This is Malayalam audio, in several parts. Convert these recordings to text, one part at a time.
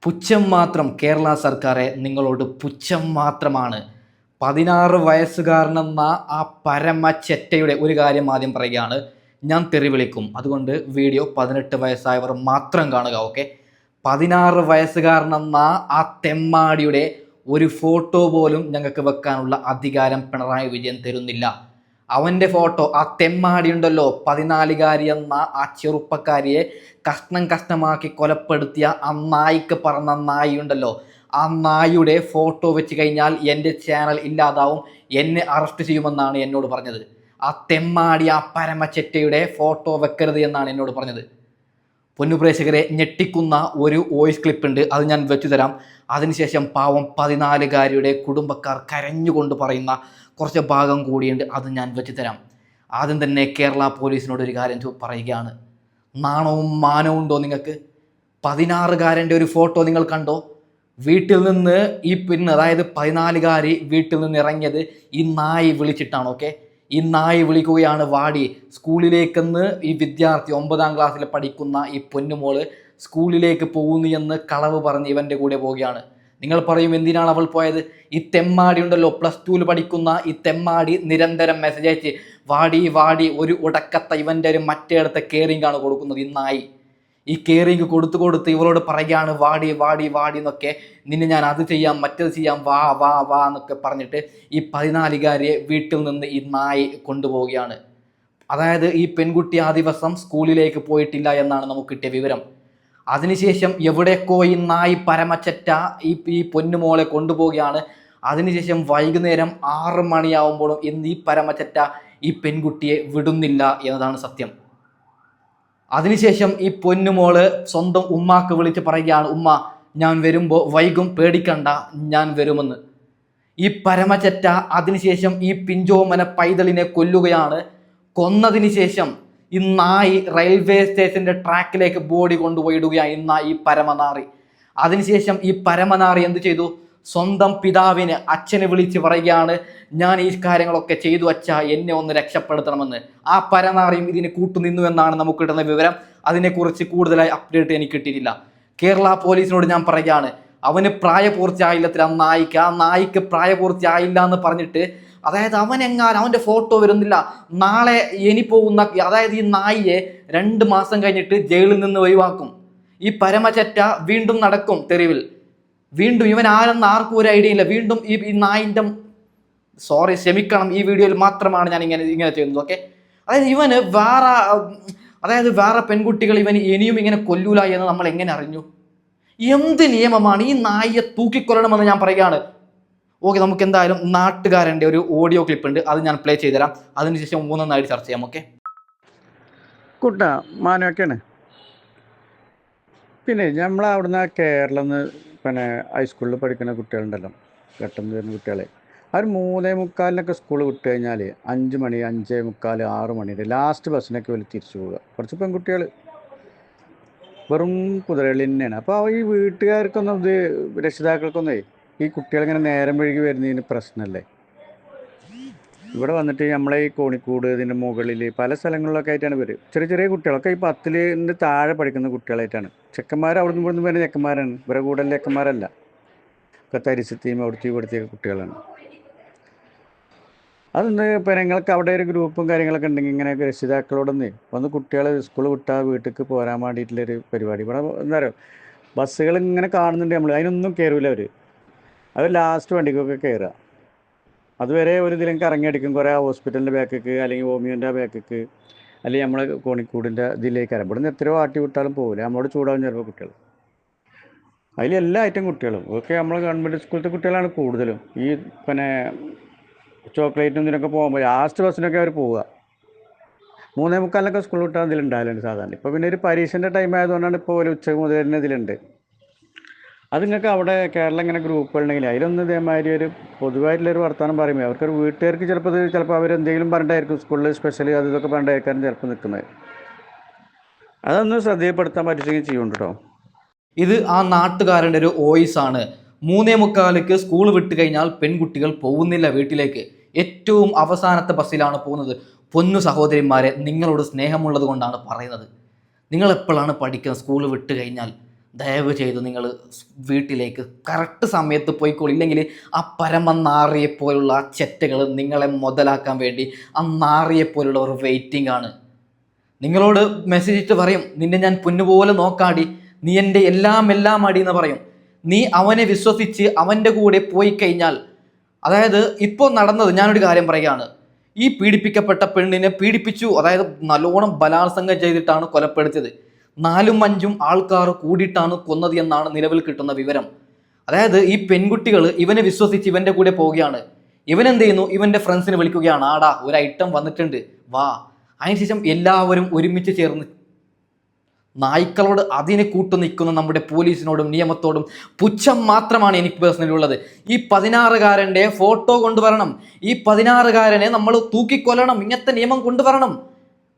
പുച്ഛം മാത്രം കേരള സർക്കാരെ, നിങ്ങളോട് പുച്ഛം മാത്രമാണ്. 16 വയസ്സുകാരനെന്ന ആ പരമചെറ്റയുടെ ഒരു കാര്യം ആദ്യം പറയുകയാണ്. ഞാൻ തെറി വിളിക്കും, അതുകൊണ്ട് വീഡിയോ 18 വയസ്സായവർ മാത്രം കാണുക. ഓക്കെ, 16 വയസ്സുകാരനെന്ന ആ തെമ്മാടിയുടെ ഒരു ഫോട്ടോ പോലും ഞങ്ങൾക്ക് വെക്കാനുള്ള അധികാരം പിണറായി വിജയൻ തരുന്നില്ല. അവൻ്റെ ഫോട്ടോ, ആ തെമ്മാടി ഉണ്ടല്ലോ, 14കാരി എന്ന ആ ചെറുപ്പക്കാരിയെ കഷ്ണം കഷ്ണമാക്കി കൊലപ്പെടുത്തിയ ആ നായിക്ക് പറഞ്ഞ നായി ഉണ്ടല്ലോ, ആ നായിയുടെ ഫോട്ടോ വെച്ച് കഴിഞ്ഞാൽ എൻ്റെ ചാനൽ ഇല്ലാതാവും, എന്നെ അറസ്റ്റ് ചെയ്യുമെന്നാണ് എന്നോട് പറഞ്ഞത്. ആ തെമ്മാടി, ആ പരമചെറ്റയുടെ ഫോട്ടോ വെക്കരുത് എന്നാണ് എന്നോട് പറഞ്ഞത്. പൊന്നുപ്രേക്ഷകരെ, ഞെട്ടിക്കുന്ന ഒരു വോയിസ് ക്ലിപ്പ് ഉണ്ട്, അത് ഞാൻ വെച്ചു തരാം. അതിനുശേഷം പാവം 14കാരിയുടെ കുടുംബക്കാർ കരഞ്ഞുകൊണ്ട് പറയുന്ന കുറച്ച് ഭാഗം കൂടിയുണ്ട്, അത് ഞാൻ വെച്ചു തരാം. ആദ്യം തന്നെ കേരള പോലീസിനോട് ഒരു കാര്യം പറയുകയാണ്. നാണവും മാനവും ഉണ്ടോ നിങ്ങൾക്ക്? 16കാരൻ്റെ ഒരു ഫോട്ടോ നിങ്ങൾ കണ്ടോ? വീട്ടിൽ നിന്ന് ഈ അതായത് 14കാരി വീട്ടിൽ നിന്ന് ഇറങ്ങിയത് ഈ നായി വിളിച്ചിട്ടാണ്. ഓക്കെ, ഈ നായി വിളിക്കുകയാണ്, വാടി സ്കൂളിലേക്കെന്ന്. ഈ വിദ്യാർത്ഥി 9ാം ക്ലാസ്സിൽ പഠിക്കുന്ന ഈ പൊന്നുമോള് സ്കൂളിലേക്ക് പോകുന്നു എന്ന് കളവ് പറഞ്ഞ് ഇവൻ്റെ കൂടെ പോവുകയാണ്. നിങ്ങൾ പറയും, എന്തിനാണ് അവൾ പോയത്? ഈ തെമ്മാടി ഉണ്ടല്ലോ, +2 പഠിക്കുന്ന ഈ തെമ്മാടി നിരന്തരം മെസ്സേജ് അയച്ച് വാടി വാടി, ഒരു ഉടക്കത്ത ഇവൻ്റെ ഒരു മറ്റേടത്തെ കെയറിംഗ് ആണ് കൊടുക്കുന്നത് ഈ നായി. ഈ കെയറിംഗ് കൊടുത്ത് ഇവളോട് പറയുകയാണ്, വാടി വാടി വാടി എന്നൊക്കെ, നിന്നെ ഞാൻ അത് ചെയ്യാം മറ്റത് ചെയ്യാം, വാ വാ വാ എന്നൊക്കെ പറഞ്ഞിട്ട് ഈ 14കാരിയെ വീട്ടിൽ നിന്ന് ഈ നായി കൊണ്ടുപോവുകയാണ്. അതായത് ഈ പെൺകുട്ടി ആ ദിവസം സ്കൂളിലേക്ക് പോയിട്ടില്ല എന്നാണ് നമുക്ക് കിട്ടിയ വിവരം. അതിനുശേഷം എവിടേക്കോ ഈ നായി പരമച്ചറ്റ ഈ പൊന്നുമോളെ കൊണ്ടുപോവുകയാണ്. അതിനുശേഷം വൈകുന്നേരം 6 മണിയാവുമ്പോഴും ഇന്ന് ഈ പരമച്ചറ്റ ഈ പെൺകുട്ടിയെ വിടുന്നില്ല എന്നതാണ് സത്യം. അതിനുശേഷം ഈ പൊന്നുമോള് സ്വന്തം ഉമ്മാക്ക് വിളിച്ച് പറയുകയാണ്, ഉമ്മ ഞാൻ വരുമ്പോൾ വൈകും, പേടിക്കണ്ട, ഞാൻ വരുമെന്ന്. ഈ പരമചറ്റ അതിനുശേഷം ഈ പിഞ്ചോമന പൈതലിനെ കൊല്ലുകയാണ്. കൊന്നതിന് ശേഷം ഈ നായി റെയിൽവേ സ്റ്റേഷൻ്റെ ട്രാക്കിലേക്ക് ബോഡി കൊണ്ടുപോയിടുകയാണ് ഈ പരമനാറി. അതിനുശേഷം ഈ പരമനാറി എന്ത് ചെയ്തു? സ്വന്തം പിതാവിന്, അച്ഛനെ വിളിച്ച് പറയുകയാണ്, ഞാൻ ഈ കാര്യങ്ങളൊക്കെ ചെയ്തു അച്ഛാ, എന്നെ ഒന്ന് രക്ഷപ്പെടുത്തണമെന്ന്. ആ പരനാറിയും ഇതിന് കൂട്ടുനിന്നു എന്നാണ് നമുക്ക് കിട്ടുന്ന വിവരം. അതിനെക്കുറിച്ച് കൂടുതലായി അപ്ഡേറ്റ് എനിക്ക് കിട്ടിയിട്ടില്ല. കേരള പോലീസിനോട് ഞാൻ പറയുകയാണ്, അവന് പ്രായപൂർത്തിയായില്ലത്തിൽ ആ നായിക്ക് പ്രായപൂർത്തിയായില്ല എന്ന് പറഞ്ഞിട്ട്, അതായത് അവൻ്റെ ഫോട്ടോ വരുന്നില്ല. നാളെ ഇനി പോകുന്ന, അതായത് ഈ നായിയെ 2 മാസം കഴിഞ്ഞിട്ട് ജയിലിൽ നിന്ന് ഒഴിവാക്കും. ഈ പരമചറ്റ വീണ്ടും നടക്കും തെരുവിൽ. വീണ്ടും ഇവൻ ആരെന്ന് ആർക്കും ഒരു ഐഡിയ ഇല്ല. വീണ്ടും ഈ നായിൻ്റെ, ക്ഷമിക്കണം, ഈ വീഡിയോയിൽ മാത്രമാണ് ഞാൻ ഇങ്ങനെ ചെയ്യുന്നത്. ഓക്കെ, അതായത് ഇവന് വേറെ പെൺകുട്ടികൾ ഇവന് ഇനിയും ഇങ്ങനെ കൊല്ലൂല എന്ന് നമ്മൾ എങ്ങനെ അറിഞ്ഞു? എന്ത് നിയമമാണ്? ഈ നായിയെ തൂക്കിക്കൊല്ലണമെന്ന് ഞാൻ പറയുകയാണ്. ഓക്കെ, നമുക്ക് എന്തായാലും നാട്ടുകാരൻ്റെ ഒരു ഓഡിയോ ക്ലിപ്പ് ഉണ്ട്, അത് ഞാൻ പ്ലേ ചെയ്തുതരാം. അതിനുശേഷം മൂന്നൊന്നായിട്ട് ചർച്ച ചെയ്യാം. ഓക്കെ, മാനൊക്കെയാണ്. പിന്നെ നമ്മളവിടുന്ന് കേരളം ഹൈസ്കൂളിൽ പഠിക്കുന്ന കുട്ടികളുണ്ടല്ലോ, ഘട്ടം വരുന്ന കുട്ടികളെ, അവർ 3:45 സ്കൂൾ വിട്ട് കഴിഞ്ഞാൽ 5 മണി, 5:45, 6 മണി ലാസ്റ്റ് ബസ്സിനൊക്കെ വലിയ തിരിച്ചു പോവുക. കുറച്ച് പെൺകുട്ടികൾ വെറും കുതിരകളി തന്നെയാണ്. അപ്പോൾ ഈ വീട്ടുകാർക്കൊന്നും രക്ഷിതാക്കൾക്കൊന്നേ ഈ കുട്ടികളിങ്ങനെ നേരം വഴുകി വരുന്നതിന് പ്രശ്നമല്ലേ? ഇവിടെ വന്നിട്ട് നമ്മളെ ഈ കോണിക്കൂട്, ഇതിൻ്റെ മുകളിൽ പല സ്ഥലങ്ങളിലൊക്കെ ആയിട്ടാണ് വരും. ചെറിയ കുട്ടികളൊക്കെ ഈ 10ൻ്റെ താഴെ പഠിക്കുന്ന കുട്ടികളായിട്ടാണ്. ചെക്കന്മാർ അവിടെ നിന്ന് വരുന്ന ചെക്കന്മാരാണ്, ഇവരെ കൂടുതൽ ചെക്കന്മാരല്ല, ഒക്കെ തരിശത്തെയും ഇവിടുത്തെയൊക്കെ കുട്ടികളാണ്. അതൊന്ന് ഞങ്ങൾക്ക് അവിടെ ഒരു ഗ്രൂപ്പും കാര്യങ്ങളൊക്കെ ഉണ്ടെങ്കിൽ ഇങ്ങനെയൊക്കെ രക്ഷിതാക്കളോടൊന്ന് വന്ന് കുട്ടികൾ സ്കൂൾ വിട്ടാൽ വീട്ടിലേക്ക് പോരാൻ വേണ്ടിയിട്ടുള്ളൊരു പരിപാടി. ഇവിടെ എന്താ പറയുക, ബസ്സുകൾ ഇങ്ങനെ കാണുന്നുണ്ട്, നമ്മൾ അതിനൊന്നും കയറില്ല. അവർ ലാസ്റ്റ് വണ്ടിക്കൊക്കെ കയറുക. അതുവരെ ഒരു ഇതിലും കറങ്ങിയടിക്കും, കുറേ ഹോസ്പിറ്റലിൻ്റെ ബാക്കിക്ക്, അല്ലെങ്കിൽ ഹോമിയോൻ്റെ ബാക്കിക്ക്, അല്ലെങ്കിൽ നമ്മളെ കോണിക്കൂടിൻ്റെ ഇതിലേക്ക് ഇവിടെ നിന്ന് എത്രയോ ആട്ടി വിട്ടാലും പോകില്ല, നമ്മളോട് ചൂടാവും ചിലപ്പോൾ കുട്ടികൾ. അതിലെല്ലാ ഐറ്റം കുട്ടികളും ഒക്കെ നമ്മൾ ഗവൺമെൻറ് സ്കൂളത്തെ കുട്ടികളാണ് കൂടുതലും. ഈ ചോക്ലേറ്റും ഇതിനൊക്കെ പോകുമ്പോൾ ലാസ്റ്റ് ബസ്സിനൊക്കെ അവർ പോവുക. 3:45 സ്കൂൾ വിട്ടാൽ ഇതിലുണ്ടാകലുണ്ട് സാധാരണ. ഇപ്പോൾ പിന്നെ ഒരു പരീക്ഷൻ്റെ ടൈം ആയതുകൊണ്ടാണ് ഇപ്പോൾ ഒരു ഉച്ച മുതൽ തന്നെ ഇതിലുണ്ട്. അത് നിങ്ങൾക്ക് അവിടെ കേരളം ഇങ്ങനെ ഗ്രൂപ്പുകളുണ്ടെങ്കിൽ അതിലൊന്നും ഇതേമാതിരി ഒരു പൊതുവായിട്ടുള്ളൊരു വർത്തമാനം പറയുമ്പോൾ അവർക്കൊരു വീട്ടുകാർക്ക് ചിലപ്പോൾ അവരെന്തെങ്കിലും പറഞ്ഞിട്ടായിരിക്കും സ്കൂളിൽ സ്പെഷ്യൽ അത് ഇതൊക്കെ പറഞ്ഞിട്ടായിരിക്കും ചിലപ്പോൾ നിൽക്കുന്നത്. അതൊന്ന് ശ്രദ്ധയിൽപ്പെടുത്താൻ പറ്റുമെങ്കിൽ ചെയ്യുന്നുണ്ട് കേട്ടോ. ഇത് ആ നാട്ടുകാരൻ്റെ ഒരു വോയിസ് ആണ്. 3:45 സ്കൂൾ വിട്ട് കഴിഞ്ഞാൽ പെൺകുട്ടികൾ പോകുന്നില്ല വീട്ടിലേക്ക്, ഏറ്റവും അവസാനത്തെ ബസ്സിലാണ് പോകുന്നത്. പൊന്നു സഹോദരിമാരെ, നിങ്ങളോട് സ്നേഹമുള്ളത് കൊണ്ടാണ് പറയുന്നത്. നിങ്ങൾ എപ്പോഴാണ് പഠിക്കുന്നത്? സ്കൂൾ വിട്ട് കഴിഞ്ഞാൽ ദയവ് ചെയ്ത് നിങ്ങൾ വീട്ടിലേക്ക് കറക്റ്റ് സമയത്ത് പോയിക്കോളൂ. ഇല്ലെങ്കിൽ ആ പരമനാറിയെപ്പോലുള്ള ആ ചെറ്റകൾ നിങ്ങളെ മുതലാക്കാൻ വേണ്ടി ആ നാറിയെപ്പോലുള്ളവർ വെയിറ്റിംഗ് ആണ്. നിങ്ങളോട് മെസ്സേജ് ഇട്ട് പറയും, നിന്നെ ഞാൻ പൊന്നുപോലെ നോക്കാടി, നീ എൻ്റെ എല്ലാം അടി എന്ന് പറയും. നീ അവനെ വിശ്വസിച്ച് അവൻ്റെ കൂടെ പോയി കഴിഞ്ഞാൽ, അതായത് ഇപ്പോൾ നടന്നത്, ഞാനൊരു കാര്യം പറയുകയാണ്, ഈ പീഡിപ്പിക്കപ്പെട്ട പെണ്ണിനെ പീഡിപ്പിച്ചു, അതായത് നല്ലോണം ബലാത്സംഗം ചെയ്തിട്ടാണ് കൊലപ്പെടുത്തിയത്. 4-5 ആൾക്കാർ കൂടിയിട്ടാണ് കൊന്നത് എന്നാണ് നിലവിൽ കിട്ടുന്ന വിവരം. അതായത് ഈ പെൺകുട്ടികൾ ഇവനെ വിശ്വസിച്ച് ഇവൻ്റെ കൂടെ പോവുകയാണ്. ഇവൻ എന്ത് ചെയ്യുന്നു, ഇവൻ്റെ ഫ്രണ്ട്സിനെ വിളിക്കുകയാണ്, ആടാ ഒരു ഐറ്റം വന്നിട്ടുണ്ട് വാ. അതിനുശേഷം എല്ലാവരും ഒരുമിച്ച് ചേർന്ന് നായ്ക്കളോട് അതിനെ കൂട്ടു നിൽക്കുന്ന നമ്മുടെ പോലീസിനോടും നിയമത്തോടും പുച്ഛം മാത്രമാണ് എനിക്ക് പേഴ്സണലി ഉള്ളത്. ഈ 16-കാരൻ്റെ ഫോട്ടോ കൊണ്ടുവരണം, ഈ 16-കാരനെ നമ്മൾ തൂക്കിക്കൊല്ലണം, ഇങ്ങനത്തെ നിയമം കൊണ്ടുവരണം.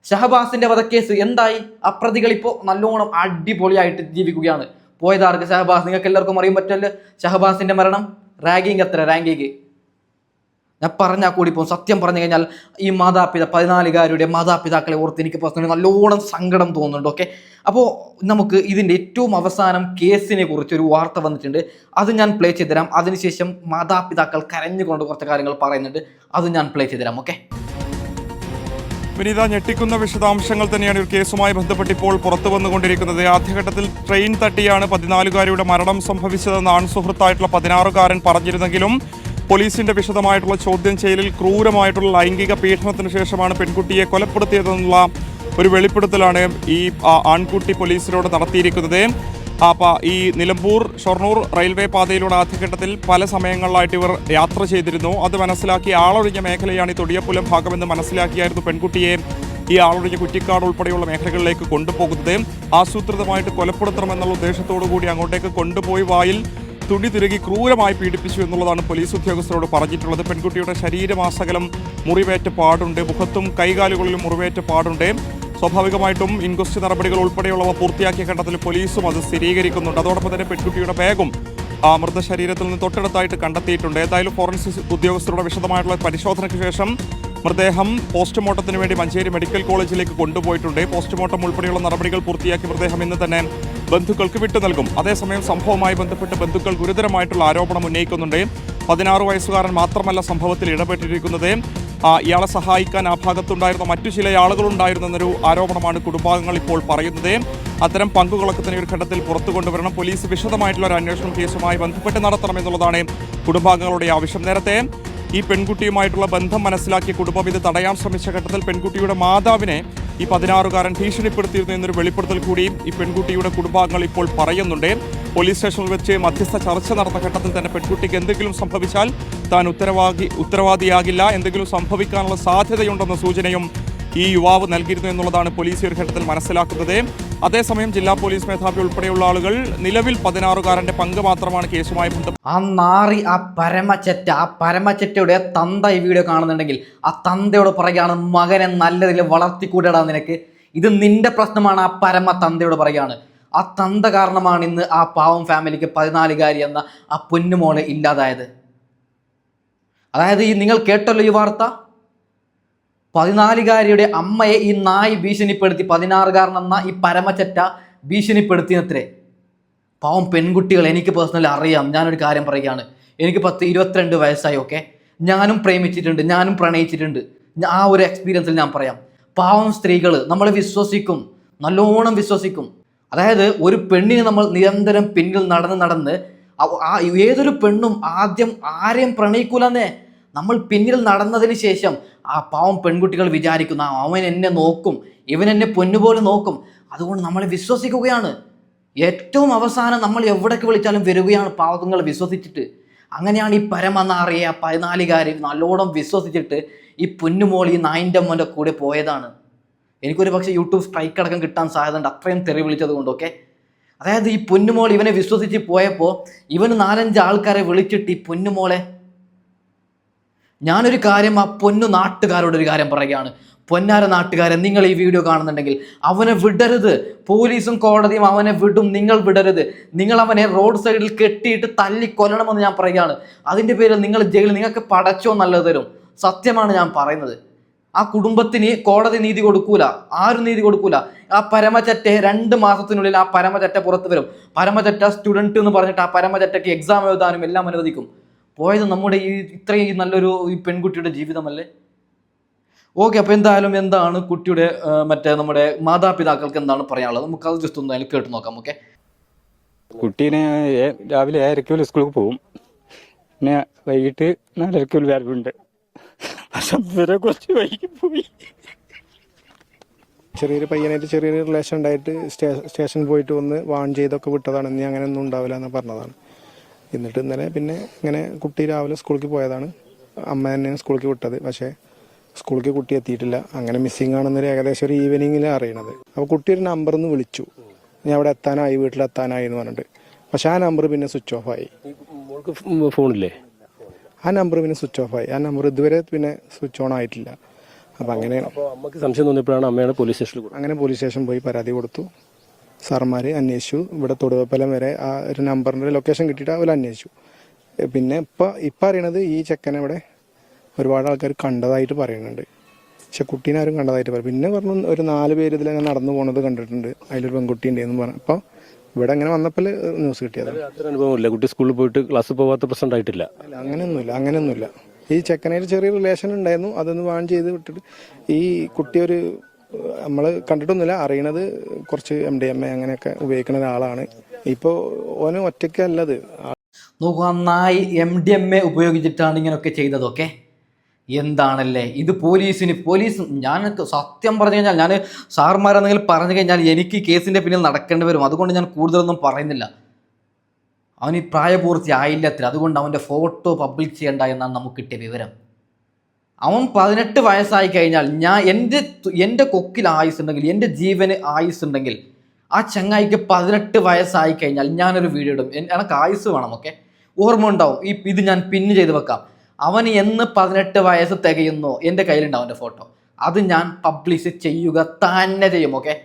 ഷഹബാസിന്റെ വധക്കേസ് എന്തായി? ആ പ്രതികൾ ഇപ്പോൾ നല്ലോണം അടിപൊളിയായിട്ട് ജീവിക്കുകയാണ്. പോയതാർക്ക്? ഷഹബാസ്. നിങ്ങൾക്ക് എല്ലാവർക്കും അറിയാൻ പറ്റുമല്ലോ ഷഹബാസിന്റെ മരണം. റാങ്കിങ് എത്ര? റാങ്കിങ് ഞാൻ പറഞ്ഞാൽ കൂടി പോകും. സത്യം പറഞ്ഞു കഴിഞ്ഞാൽ ഈ 14-കാരുടെ മാതാപിതാക്കളെ ഓർത്ത് എനിക്ക് പേഴ്സണലി നല്ലോണം സങ്കടം തോന്നുന്നുണ്ട്. ഓക്കെ, അപ്പോൾ നമുക്ക് ഇതിൻ്റെ ഏറ്റവും അവസാനം കേസിനെ കുറിച്ചൊരു വാർത്ത വന്നിട്ടുണ്ട്, അത് ഞാൻ പ്ലേ ചെയ്ത് തരാം. അതിനുശേഷം മാതാപിതാക്കൾ കരഞ്ഞുകൊണ്ട് കുറച്ച് കാര്യങ്ങൾ പറയുന്നുണ്ട്, അത് ഞാൻ പ്ലേ ചെയ്ത് തരാം. ഓക്കെ, വിനീത, ഞെട്ടിക്കുന്ന വിശദാംശങ്ങൾ തന്നെയാണ് ഒരു കേസുമായി ബന്ധപ്പെട്ട് ഇപ്പോൾ പുറത്തു വന്നുകൊണ്ടിരിക്കുന്നത്. ആദ്യഘട്ടത്തിൽ ട്രെയിൻ തട്ടിയാണ് 14-കാരിയുടെ മരണം സംഭവിച്ചതെന്ന് ആൺസുഹൃത്തായിട്ടുള്ള 16-കാരൻ പറഞ്ഞിരുന്നെങ്കിലും പോലീസിന്റെ വിശദമായിട്ടുള്ള ചോദ്യം ചെയ്യലിൽ ക്രൂരമായിട്ടുള്ള ലൈംഗിക പീഡനത്തിന് ശേഷമാണ് പെൺകുട്ടിയെ കൊലപ്പെടുത്തിയതെന്നുള്ള ഒരു വെളിപ്പെടുത്തലാണ് ഈ ആൺകുട്ടി പോലീസിനോട് നടത്തിയിരിക്കുന്നത്. ഈ നിലമ്പൂർ ഷൊർണൂർ റെയിൽവേ പാതയിലൂടെ ആദ്യഘട്ടത്തിൽ പല സമയങ്ങളിലായിട്ട് ഇവർ യാത്ര ചെയ്തിരുന്നു. അത് മനസ്സിലാക്കി ആളൊഴിഞ്ഞ മേഖലയാണ് ഈ തൊടിയപ്പുലം ഭാഗമെന്ന് മനസ്സിലാക്കിയായിരുന്നു പെൺകുട്ടിയെ ഈ ആളൊഴിഞ്ഞ കുറ്റിക്കാട് ഉൾപ്പെടെയുള്ള മേഖലകളിലേക്ക് കൊണ്ടുപോകുന്നത്. ആസൂത്രിതമായിട്ട് കൊലപ്പെടുത്തണമെന്നുള്ള ഉദ്ദേശത്തോടു കൂടി അങ്ങോട്ടേക്ക് കൊണ്ടുപോയി വായിൽ തുണി തിരുകി ക്രൂരമായി പീഡിപ്പിച്ചു എന്നുള്ളതാണ് പോലീസ് ഉദ്യോഗസ്ഥരോട് പറഞ്ഞിട്ടുള്ളത്. പെൺകുട്ടിയുടെ ശരീരമാസകലം മുറിവേറ്റ പാടുണ്ട്, മുഖത്തും കൈകാലുകളിലും മുറിവേറ്റ പാടുണ്ട്. സ്വാഭാവികമായിട്ടും ഇൻക്വസ്റ്റ് നടപടികൾ ഉൾപ്പെടെയുള്ളവ പൂർത്തിയാക്കിയ ഘട്ടത്തിൽ പോലീസും അത് സ്ഥിരീകരിക്കുന്നുണ്ട്. അതോടൊപ്പം തന്നെ പെൺകുട്ടിയുടെ ബാഗും മൃതശരീരത്തിൽ നിന്ന് തൊട്ടടുത്തായിട്ട് കണ്ടെത്തിയിട്ടുണ്ട്. ഏതായാലും ഫോറൻസിക് ഉദ്യോഗസ്ഥരുടെ വിശദമായിട്ടുള്ള പരിശോധനയ്ക്ക് ശേഷം മൃതദേഹം പോസ്റ്റ്മോർട്ടത്തിന് വേണ്ടി മഞ്ചേരി മെഡിക്കൽ കോളേജിലേക്ക് കൊണ്ടുപോയിട്ടുണ്ട്. പോസ്റ്റ്മോർട്ടം ഉൾപ്പെടെയുള്ള നടപടികൾ പൂർത്തിയാക്കി മൃതദേഹം ഇന്ന് തന്നെ ബന്ധുക്കൾക്ക് വിട്ടു നൽകും. അതേസമയം സംഭവവുമായി ബന്ധപ്പെട്ട് ബന്ധുക്കൾ ഗുരുതരമായിട്ടുള്ള ആരോപണം ഉന്നയിക്കുന്നുണ്ട്. 16 വയസ്സുകാരൻ മാത്രമല്ല സംഭവത്തിൽ ഇടപെട്ടിരിക്കുന്നത്, ഇയാളെ സഹായിക്കാൻ ആ ഭാഗത്തുണ്ടായിരുന്ന മറ്റു ചില ആളുകളുണ്ടായിരുന്നെന്നൊരു ആരോപണമാണ് കുടുംബാംഗങ്ങൾ ഇപ്പോൾ പറയുന്നത്. അത്തരം പങ്കുകളൊക്കെ തന്നെ ഒരു ഘട്ടത്തിൽ പുറത്തു കൊണ്ടുവരണം. പോലീസ് വിശദമായിട്ടുള്ള ഒരു അന്വേഷണം കേസുമായി ബന്ധപ്പെട്ട് നടത്തണമെന്നുള്ളതാണ് കുടുംബാംഗങ്ങളുടെ ആവശ്യം. നേരത്തെ ഈ പെൺകുട്ടിയുമായിട്ടുള്ള ബന്ധം മനസ്സിലാക്കിയ കുടുംബം ഇത് തടയാൻ ശ്രമിച്ച ഘട്ടത്തിൽ പെൺകുട്ടിയുടെ മാതാവിനെ ഈ 16-കാരൻ ഭീഷണിപ്പെടുത്തിയിരുന്നു എന്നൊരു വെളിപ്പെടുത്തൽ കൂടി ഈ പെൺകുട്ടിയുടെ കുടുംബാംഗങ്ങൾ ഇപ്പോൾ പറയുന്നുണ്ട്. പോലീസ് സ്റ്റേഷനിൽ വെച്ച് മധ്യസ്ഥ ചർച്ച നടന്ന ഘട്ടത്തിൽ തന്നെ പെൺകുട്ടിക്ക് എന്തെങ്കിലും സംഭവിച്ചാൽ താൻ ഉത്തരവാദിയാകില്ല, എന്തെങ്കിലും സംഭവിക്കാനുള്ള സാധ്യതയുണ്ടെന്ന സൂചനയും ഈ യുവാവ് നൽകിയിരുന്നു എന്നുള്ളതാണ് പോലീസ് ഒരു ഘട്ടത്തിൽ മനസ്സിലാക്കുന്നത്. അതേസമയം ജില്ലാ പോലീസ് മേധാവി ഉൾപ്പെടെയുള്ള ആളുകൾ നിലവിൽ 16-കാരന്റെ പങ്ക് മാത്രമാണ് കേസുമായി ബന്ധപ്പെട്ട്. ആ നാറി, ആ പരമച്ചെറ്റയുടെ തന്ത ഈ വീഡിയോ കാണുന്നുണ്ടെങ്കിൽ ആ തന്തയോട് പറയുകയാണ്, മകനെ നല്ലതിൽ വളർത്തിക്കൂടാ നിനക്ക്, ഇത് നിന്റെ പ്രശ്നമാണ്. ആ പരമ തന്തയോട് പറയുകയാണ്. ആ തന്ത കാരണമാണ് ഇന്ന് ആ പാവം ഫാമിലിക്ക് 14-കാരി എന്ന ആ പൊന്നുമോളെ ഇല്ലാതായത്. അതായത് ഈ നിങ്ങൾ കേട്ടല്ലോ ഈ വാർത്ത, 14-കാരിയുടെ അമ്മയെ ഈ നായി ഭീഷണിപ്പെടുത്തി 16-കാരൻ എന്ന ഈ പരമച്ചറ്റ ഭീഷണിപ്പെടുത്തിയത്രേ. പാവം പെൺകുട്ടികൾ, എനിക്ക് പേഴ്സണലി അറിയാം. ഞാനൊരു കാര്യം പറയുകയാണ്, എനിക്ക് 22 വയസ്സായി. ഓക്കെ, ഞാനും പ്രേമിച്ചിട്ടുണ്ട്, ഞാനും പ്രണയിച്ചിട്ടുണ്ട്. ആ ഒരു എക്സ്പീരിയൻസിൽ ഞാൻ പറയാം, പാവം സ്ത്രീകൾ നമ്മൾ വിശ്വസിക്കും, നല്ലോണം വിശ്വസിക്കും. അതായത് ഒരു പെണ്ണിന് നമ്മൾ നിരന്തരം പിന്നിൽ നടന്ന് ഏതൊരു പെണ്ണും ആദ്യം ആരെയും പ്രണയിക്കൂലെന്നേ. നമ്മൾ പിന്നിൽ നടന്നതിന് ശേഷം ആ പാവം പെൺകുട്ടികൾ വിചാരിക്കുന്ന അവൻ എന്നെ നോക്കും, ഇവൻ എന്നെ പൊന്നുപോലെ നോക്കും, അതുകൊണ്ട് നമ്മളെ വിശ്വസിക്കുകയാണ്. ഏറ്റവും അവസാനം നമ്മൾ എവിടേക്ക് വിളിച്ചാലും വരികയാണ് പാവങ്ങൾ വിശ്വസിച്ചിട്ട്. അങ്ങനെയാണ് ഈ പരമനാറിയ 14-കാരി നല്ലോണം വിശ്വസിച്ചിട്ട് ഈ പൊന്നുമോൾ ഈ നായിൻ്റെ മോൻ്റെ കൂടെ പോയതാണ്. എനിക്കൊരു പക്ഷേ യൂട്യൂബ് സ്ട്രൈക്ക് അടക്കം കിട്ടാൻ സാധ്യതയുണ്ട്, അത്രയും തെറി വിളിച്ചത് കൊണ്ട്. ഓക്കെ, അതായത് ഈ പൊന്നുമോൾ ഇവനെ വിശ്വസിച്ച് പോയപ്പോൾ ഇവന് 4-5 ആൾക്കാരെ വിളിച്ചിട്ട് ഈ പൊന്നുമോളെ, ഞാനൊരു കാര്യം ആ പൊന്നു നാട്ടുകാരോടൊരു കാര്യം പറയുകയാണ്, പൊന്നാര നാട്ടുകാരെ, നിങ്ങൾ ഈ വീഡിയോ കാണുന്നുണ്ടെങ്കിൽ അവനെ വിടരുത്. പോലീസും കോടതിയും അവനെ വിടും, നിങ്ങൾ വിടരുത്. നിങ്ങൾ അവനെ റോഡ് സൈഡിൽ കെട്ടിയിട്ട് തല്ലിക്കൊല്ലണമെന്ന് ഞാൻ പറയുകയാണ്. അതിൻ്റെ പേരിൽ നിങ്ങൾ ജയിലിൽ നിങ്ങൾക്ക് പടച്ചോ നല്ലത് തരും. സത്യമാണ് ഞാൻ പറയുന്നത്. ആ കുടുംബത്തിന് കോടതി നീതി കൊടുക്കൂല, ആരും നീതി കൊടുക്കൂല. ആ പരമചറ്റ 2 മാസത്തിനുള്ളിൽ ആ പരമചറ്റ പുറത്തു വരും. പരമചറ്റ സ്റ്റുഡൻറ്റ് എന്ന് പറഞ്ഞിട്ട് ആ പരമചറ്റയ്ക്ക് എക്സാം എഴുതാനും എല്ലാം അനുവദിക്കും. പോയത് നമ്മുടെ ഈ ഇത്രയും നല്ലൊരു ഈ പെൺകുട്ടിയുടെ ജീവിതമല്ലേ? ഓക്കെ, അപ്പോൾ എന്തായാലും എന്താണ് കുട്ടിയുടെ നമ്മുടെ മാതാപിതാക്കൾക്ക് എന്താണ് പറയാനുള്ളത്, നമുക്കത് ജസ്റ്റ് ഒന്ന് കേട്ട് നോക്കാം. ഓക്കെ, കുട്ടീനെ രാവിലെ 7:30 സ്കൂളിൽ പോകും, പിന്നെ വൈകിട്ട് 4:30 വരവുണ്ട്. പക്ഷെ വരെ കുറച്ച് വൈകി പോയി. ചെറിയൊരു പയ്യനായിട്ട് ചെറിയൊരു റിലേഷൻ ഉണ്ടായിട്ട് സ്റ്റേഷനിൽ പോയിട്ട് വന്ന് വാൺ ചെയ്തൊക്കെ വിട്ടതാണ്. ഇനി അങ്ങനെ ഒന്നും ഉണ്ടാവില്ല എന്ന് പറഞ്ഞതാണ്. എന്നിട്ട് ഇന്നലെ പിന്നെ ഇങ്ങനെ കുട്ടി രാവിലെ സ്കൂളിലേക്ക് പോയതാണ്. അമ്മ തന്നെയാണ് സ്കൂളിലേക്ക് വിട്ടത്. പക്ഷേ സ്കൂളിലേക്ക് കുട്ടി എത്തിയിട്ടില്ല. അങ്ങനെ മിസ്സിങ് ആണെന്നൊരു ഏകദേശം ഒരു ഈവനിങ്ങിലാണ് അറിയണത്. അപ്പോൾ കുട്ടി ഒരു നമ്പറിൽ നിന്ന് വിളിച്ചു, ഞാൻ അവിടെ എത്താനായി, വീട്ടിലെത്താനായി എന്ന് പറഞ്ഞിട്ട്. പക്ഷെ ആ നമ്പർ പിന്നെ സ്വിച്ച് ഓഫ് ആയി. ഫോണില്ലേ? ആ നമ്പർ പിന്നെ സ്വിച്ച് ഓഫ് ആയി. ആ നമ്പർ ഇതുവരെ പിന്നെ സ്വിച്ച് ഓൺ ആയിട്ടില്ല. അപ്പം അങ്ങനെയാണ്. അപ്പോൾ അമ്മക്ക് സംശയം തോന്നിയപ്പോഴാണ് അമ്മയാണ് പോലീസ് സ്റ്റേഷനിൽ കൊടുത്തത്. അങ്ങനെ പോലീസ് സ്റ്റേഷൻ പോയി പരാതി കൊടുത്തു. സാർമാർ അന്വേഷിച്ചു. ഇവിടെ തൊടുവപ്പലം വരെ ആ ഒരു നമ്പറിൻ്റെ ലൊക്കേഷൻ കിട്ടിയിട്ട് അവർ അന്വേഷിച്ചു. പിന്നെ ഇപ്പം അറിയണത് ഈ ചെക്കനെ ഇവിടെ ഒരുപാട് ആൾക്കാർ കണ്ടതായിട്ട് പറയുന്നുണ്ട്. പക്ഷെ കുട്ടീനെ ആരും കണ്ടതായിട്ട് പറയും. പിന്നെ പറഞ്ഞു ഒരു 4 പേര് ഇതിലങ്ങനെ നടന്നു പോകുന്നത് കണ്ടിട്ടുണ്ട്, അതിലൊരു പെൺകുട്ടി ഉണ്ടെന്ന് പറഞ്ഞു. അപ്പോൾ ഇവിടെ അങ്ങനെ വന്നപ്പോൾ ന്യൂസ് കിട്ടിയത്. അത്ര അനുഭവമില്ല, കുട്ടി സ്കൂളിൽ പോയിട്ട് ക്ലാസ്സിൽ പോകാത്ത പ്രശ്നം ഉണ്ടായിട്ടില്ല. അല്ല, അങ്ങനെയൊന്നുമില്ല. ഈ ചെക്കനായിട്ട് ചെറിയ റിലേഷൻ ഉണ്ടായിരുന്നു, അതൊന്ന് വാൺ ചെയ്ത് വിട്ടിട്ട് ഈ കുട്ടി ഒരു നമ്മൾ കണ്ടിട്ടൊന്നുമില്ല, അറിയണത് കുറച്ച് MDMA അങ്ങനെയൊക്കെ ഉപയോഗിക്കുന്ന ഒരാളാണ്. ഇപ്പോൾ ഓന് ഒറ്റയ്ക്കല്ലത്. നോക്കൂ, നന്നായി MDMA ഉപയോഗിച്ചിട്ടാണ് ഇങ്ങനെയൊക്കെ ചെയ്തതൊക്കെ. എന്താണല്ലേ ഇത്? പോലീസ് ഞാൻ സത്യം പറഞ്ഞു കഴിഞ്ഞാൽ, ഞാൻ സാർമാരെന്തെങ്കിലും പറഞ്ഞു കഴിഞ്ഞാൽ എനിക്ക് കേസിൻ്റെ പിന്നിൽ നടക്കേണ്ടി വരും. അതുകൊണ്ട് ഞാൻ കൂടുതലൊന്നും പറയുന്നില്ല. അവന് പ്രായപൂർത്തി ആയില്ലത്ര, അതുകൊണ്ട് അവൻ്റെ ഫോട്ടോ പബ്ലിക് ചെയ്യണ്ട എന്നാണ് നമുക്ക് കിട്ടിയ വിവരം. അവൻ 18 വയസ്സായി കഴിഞ്ഞാൽ എൻ്റെ കൊക്കിൽ ആയുസ്സുണ്ടെങ്കിൽ, എൻ്റെ ജീവന് ആയുസ്സുണ്ടെങ്കിൽ, ആ ചങ്ങായിക്ക് 18 വയസ്സായി കഴിഞ്ഞാൽ ഞാനൊരു വീഡിയോ ഇടും. എനിക്ക് ആയുസ് വേണം. ഓക്കെ, ഓർമ്മ ഉണ്ടാവും. ഇത് ഞാൻ പിന്ന് ചെയ്ത് വെക്കാം. അവന് എന്ന് 18 വയസ്സ് തികയുന്നോ എൻ്റെ കയ്യിലുണ്ടാവും അവൻ്റെ ഫോട്ടോ. അത് ഞാൻ പബ്ലിഷ് ചെയ്യുക തന്നെ ചെയ്യും. ഓക്കെ,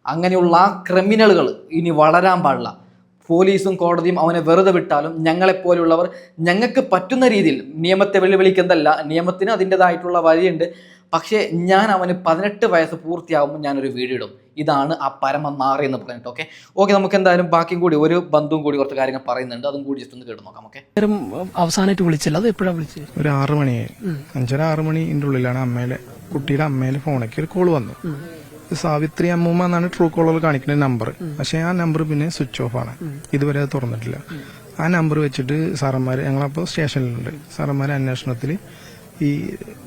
അങ്ങനെയുള്ള ക്രിമിനലുകൾ ഇനി വളരാൻ പാടില്ല. പോലീസും കോടതിയും അവനെ വെറുതെ വിട്ടാലും ഞങ്ങളെപ്പോലുള്ളവർ ഞങ്ങൾക്ക് പറ്റുന്ന രീതിയിൽ നിയമത്തെ വെല്ലുവിളിക്കുന്നതല്ല, നിയമത്തിന് അതിൻ്റെതായിട്ടുള്ള വഴിയുണ്ട്. പക്ഷേ ഞാൻ അവന് 18 വയസ്സ് പൂർത്തിയാകുമ്പോൾ ഞാനൊരു വീഡിയോ ഇടും. ഇതാണ് ആ പരമനാറി എന്ന് പറഞ്ഞിട്ട്. ഓക്കെ, നമുക്ക് എന്തായാലും ബാക്കിയും കൂടി ഒരു ബന്ധുവും കൂടി കുറച്ച് കാര്യങ്ങൾ പറയുന്നുണ്ട്, അതും കൂടി ജസ്റ്റ് ഒന്ന് കേട്ട് നോക്കാം. ഓക്കെ, അവസാനമായിട്ട് വിളിച്ചല്ലോ, അത് എപ്പോഴാണ് വിളിച്ചത്? ഒരു 6 മണിയായി. 5:30-6 മണിൻ്റെ ഉള്ളിലാണ് കുട്ടിയുടെ അമ്മയിലെ ഫോണിലേക്ക് ഒരു കോൾ വന്നു. സാവിത്രി അമ്മൂമ്മ എന്നാണ് ട്രൂ കോളർ കാണിക്കുന്ന നമ്പർ. പക്ഷെ ആ നമ്പർ പിന്നെ സ്വിച്ച് ഓഫ് ആണ്, ഇതുവരെ അത് തുറന്നിട്ടില്ല. ആ നമ്പർ വെച്ചിട്ട് സാറന്മാർ, ഞങ്ങളപ്പോൾ സ്റ്റേഷനിലുണ്ട്, സാറന്മാർ അന്വേഷണത്തിൽ ഈ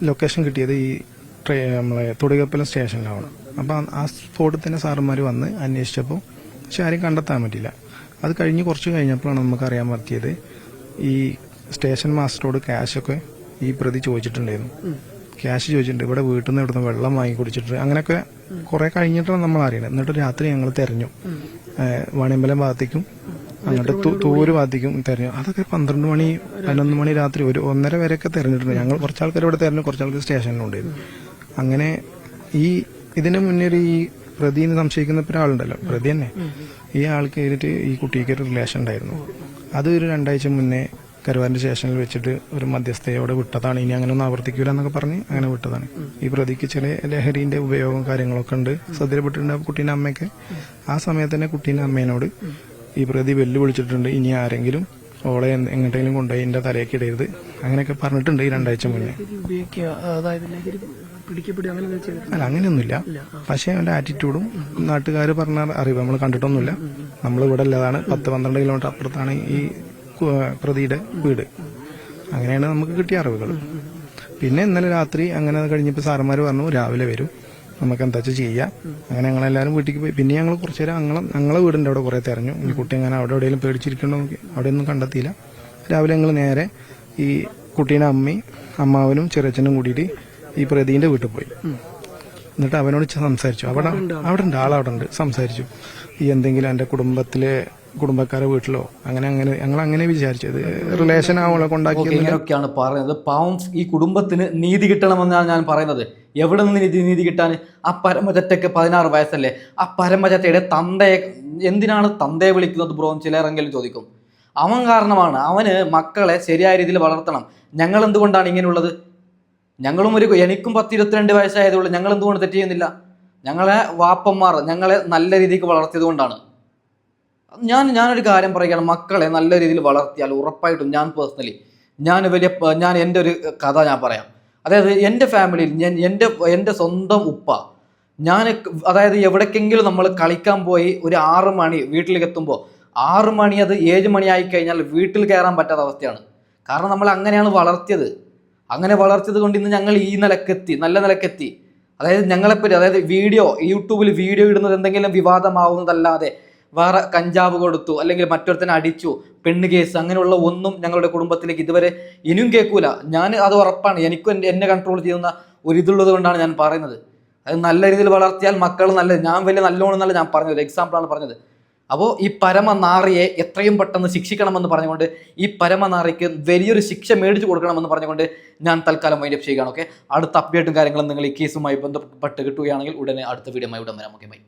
ലൊക്കേഷൻ കിട്ടിയത് ഈ നമ്മളെ തൊടുകപ്പലം സ്റ്റേഷനിലാണ്. അപ്പം ആ സ്പോട്ടിൽ തന്നെ സാറന്മാർ വന്ന് അന്വേഷിച്ചപ്പോൾ പക്ഷെ ആരും കണ്ടെത്താൻ പറ്റില്ല. അത് കുറച്ച് കഴിഞ്ഞപ്പോഴാണ് നമുക്ക് അറിയാൻ പറ്റിയത് ഈ സ്റ്റേഷൻ മാസ്റ്ററോട് ക്യാഷൊക്കെ ഈ പ്രതി ചോദിച്ചിട്ടുണ്ടായിരുന്നു. ക്യാഷ് ചോദിച്ചിട്ടുണ്ട്, ഇവിടെ വീട്ടിൽ നിന്ന് ഇവിടുന്ന് വെള്ളം വാങ്ങി കുടിച്ചിട്ട്, അങ്ങനെയൊക്കെ കുറെ കഴിഞ്ഞിട്ടാണ് നമ്മൾ അറിയണത്. എന്നിട്ട് രാത്രി ഞങ്ങൾ തെരഞ്ഞു, വാണിയമ്പലം ഭാഗത്തേക്കും അങ്ങോട്ട് തൂര് ഭാഗത്തേക്കും തെരഞ്ഞു. അതൊക്കെ 12 മണി 11 മണി രാത്രി 1:30 വരെയൊക്കെ തെരഞ്ഞിട്ടുണ്ട്. ഞങ്ങൾ കുറച്ച് ആൾക്കാർ ഇവിടെ തെരഞ്ഞു, കുറച്ച് ആൾക്കാർ സ്റ്റേഷനിലുണ്ടായിരുന്നു. അങ്ങനെ ഇതിന് മുന്നേ ഈ പ്രതിന്ന് സംശയിക്കുന്ന ഒരാളുണ്ടല്ലോ, പ്രതി തന്നെ, ഈ ആൾക്ക് ചെയ്തിട്ട് ഈ കുട്ടിക്ക് ഒരു റിലേഷൻ ഉണ്ടായിരുന്നു. അത് ഒരു 2 ആഴ്ച മുന്നേ കരുവാരൻ്റെ സ്റ്റേഷനിൽ വെച്ചിട്ട് ഒരു മധ്യസ്ഥയോടെ വിട്ടതാണ്. ഇനി അങ്ങനെ ഒന്നും ആവർത്തിക്കൂല എന്നൊക്കെ പറഞ്ഞ് അങ്ങനെ വിട്ടതാണ്. ഈ പ്രതിക്ക് ചെറിയ ലഹരിന്റെ ഉപയോഗം കാര്യങ്ങളൊക്കെ ഉണ്ട്, ശ്രദ്ധയിൽപ്പെട്ടിട്ടുണ്ട് കുട്ടീൻ്റെ അമ്മയൊക്കെ. ആ സമയത്ത് തന്നെ കുട്ടീൻ്റെ അമ്മേനോട് ഈ പ്രതി വെല്ലുവിളിച്ചിട്ടുണ്ട്, ഇനി ആരെങ്കിലും ഓളെ എങ്ങോട്ടെങ്കിലും കൊണ്ടുപോയി എൻ്റെ തലയൊക്കെ ഇടരുത്, അങ്ങനെയൊക്കെ പറഞ്ഞിട്ടുണ്ട് ഈ 2 ആഴ്ച മുന്നേ. അല്ല, അങ്ങനെയൊന്നുമില്ല. പക്ഷെ അവന്റെ ആറ്റിറ്റ്യൂഡും നാട്ടുകാർ പറഞ്ഞ അറിവ് നമ്മൾ കണ്ടിട്ടൊന്നുമില്ല. നമ്മൾ ഇവിടെ ഉള്ളതാണ്, 10-12 കിലോമീറ്റർ അപ്പുറത്താണ് ഈ പ്രതിയുടെ വീട്. അങ്ങനെയാണ് നമുക്ക് കിട്ടിയ അറിവുകൾ. പിന്നെ ഇന്നലെ രാത്രി അങ്ങനെ കഴിഞ്ഞപ്പോൾ സാറന്മാർ പറഞ്ഞു രാവിലെ വരും, നമുക്ക് എന്താ വെച്ചാൽ ചെയ്യാം. അങ്ങനെ ഞങ്ങളെല്ലാവരും വീട്ടിലേക്ക് പോയി. പിന്നെ ഞങ്ങൾ കുറച്ച് നേരം ഞങ്ങളെ വീടിൻ്റെ അവിടെ കുറേ തെരഞ്ഞു. ഈ കുട്ടി അങ്ങനെ അവിടെ എവിടെയെങ്കിലും പേടിച്ചിരിക്കണോ നോക്കി, അവിടെയൊന്നും കണ്ടെത്തിയില്ല. രാവിലെ ഞങ്ങൾ നേരെ ഈ കുട്ടീൻ്റെ അമ്മയും അമ്മാവനും ചെറിയച്ഛനും കൂടിയിട്ട് ഈ പ്രതിന്റെ വീട്ടിൽ പോയി. എന്നിട്ട് അവനോട് സംസാരിച്ചു. അവിടെ ഉണ്ട്, ആളവിടെ ഉണ്ട്. സംസാരിച്ചു, ഈ എന്തെങ്കിലും എൻ്റെ കുടുംബക്കാരെ വീട്ടിലോ അങ്ങനെ ഞങ്ങൾ അങ്ങനെ വിചാരിച്ചത് റിലേഷൻ ആവുള്ള കൊണ്ടാക്കി. ഇങ്ങനെയൊക്കെയാണ് പറയുന്നത്. പാവം ഈ കുടുംബത്തിന് നീതി കിട്ടണമെന്നാണ് ഞാൻ പറയുന്നത്. എവിടെ നിന്ന് നീതി കിട്ടാൻ? ആ പരമചറ്റയ്ക്ക് 16 വയസ്സല്ലേ? ആ പരമചറ്റയുടെ തന്തയെ എന്തിനാണ് തന്തയെ വിളിക്കുന്നത് ബ്രോ? ചിലരെങ്കിലും ചോദിക്കും. അവൻ കാരണമാണ്. അവന് മക്കളെ ശരിയായ രീതിയിൽ വളർത്തണം. ഞങ്ങൾ എന്തുകൊണ്ടാണ് ഇങ്ങനെയുള്ളത്? എനിക്കും 10-22 വയസ്സായതുകൊണ്ട് ഞങ്ങൾ എന്തുകൊണ്ട് തെറ്റ് ചെയ്യുന്നില്ല? ഞങ്ങളെ വാപ്പന്മാർ ഞങ്ങളെ നല്ല രീതിക്ക് വളർത്തിയത് കൊണ്ടാണ്. ഞാനൊരു കാര്യം പറയുകയാണ്, മക്കളെ നല്ല രീതിയിൽ വളർത്തിയാൽ ഉറപ്പായിട്ടും ഞാൻ എൻ്റെ ഒരു കഥ ഞാൻ പറയാം. അതായത് എൻ്റെ ഫാമിലിയിൽ എൻ്റെ സ്വന്തം ഉപ്പ, അതായത് എവിടേക്കെങ്കിലും നമ്മൾ കളിക്കാൻ പോയി ഒരു 6 മണി വീട്ടിലേക്ക് എത്തുമ്പോൾ 6 മണി അത് 7 മണി ആയി കഴിഞ്ഞാൽ വീട്ടിൽ കയറാൻ പറ്റാത്ത അവസ്ഥയാണ്. കാരണം നമ്മൾ അങ്ങനെയാണ് വളർത്തിയത്. അങ്ങനെ വളർത്തിയത് കൊണ്ട് ഇന്ന് ഞങ്ങൾ ഈ നിലക്കെത്തി, നല്ല നിലക്കെത്തി. അതായത് ഞങ്ങളെപ്പറ്റി, അതായത് യൂട്യൂബിൽ വീഡിയോ ഇടുന്നത് എന്തെങ്കിലും വിവാദമാവുന്നതല്ലാതെ വേറെ കഞ്ചാവ് കൊടുത്തു അല്ലെങ്കിൽ മറ്റൊരുത്തനെ അടിച്ചു, പെണ്ണ് കേസ്, അങ്ങനെയുള്ള ഒന്നും ഞങ്ങളുടെ കുടുംബത്തിലേക്ക് ഇതുവരെ ഇനിയും കേൾക്കൂല. അത് ഉറപ്പാണ്. എനിക്കും എന്നെ കൺട്രോൾ ചെയ്യുന്ന ഒരിതുള്ളത് കൊണ്ടാണ് ഞാൻ പറയുന്നത്. അത് നല്ല രീതിയിൽ വളർത്തിയാൽ മക്കൾ ഞാൻ വലിയ നല്ലോണമെന്നല്ല ഞാൻ പറഞ്ഞത്, എക്സാമ്പിളാണ് പറഞ്ഞത്. അപ്പോൾ ഈ പരമനാറിയെ എത്രയും പെട്ടെന്ന് ശിക്ഷിക്കണമെന്ന് പറഞ്ഞുകൊണ്ട്, ഈ പരമനാറിക്ക് വലിയൊരു ശിക്ഷ മേടിച്ചു കൊടുക്കണമെന്ന് പറഞ്ഞുകൊണ്ട് ഞാൻ തൽക്കാലം വൈൻഡപ്പ് ചെയ്യുകയാണ്. ഓക്കെ, അടുത്ത അപ്ഡേറ്റും കാര്യങ്ങളും നിങ്ങൾ ഈ കേസുമായി ബന്ധപ്പെട്ട് കിട്ടുകയാണെങ്കിൽ ഉടനെ അടുത്ത വീഡിയോയുമായി ഉടൻ വരാം. Okay, by.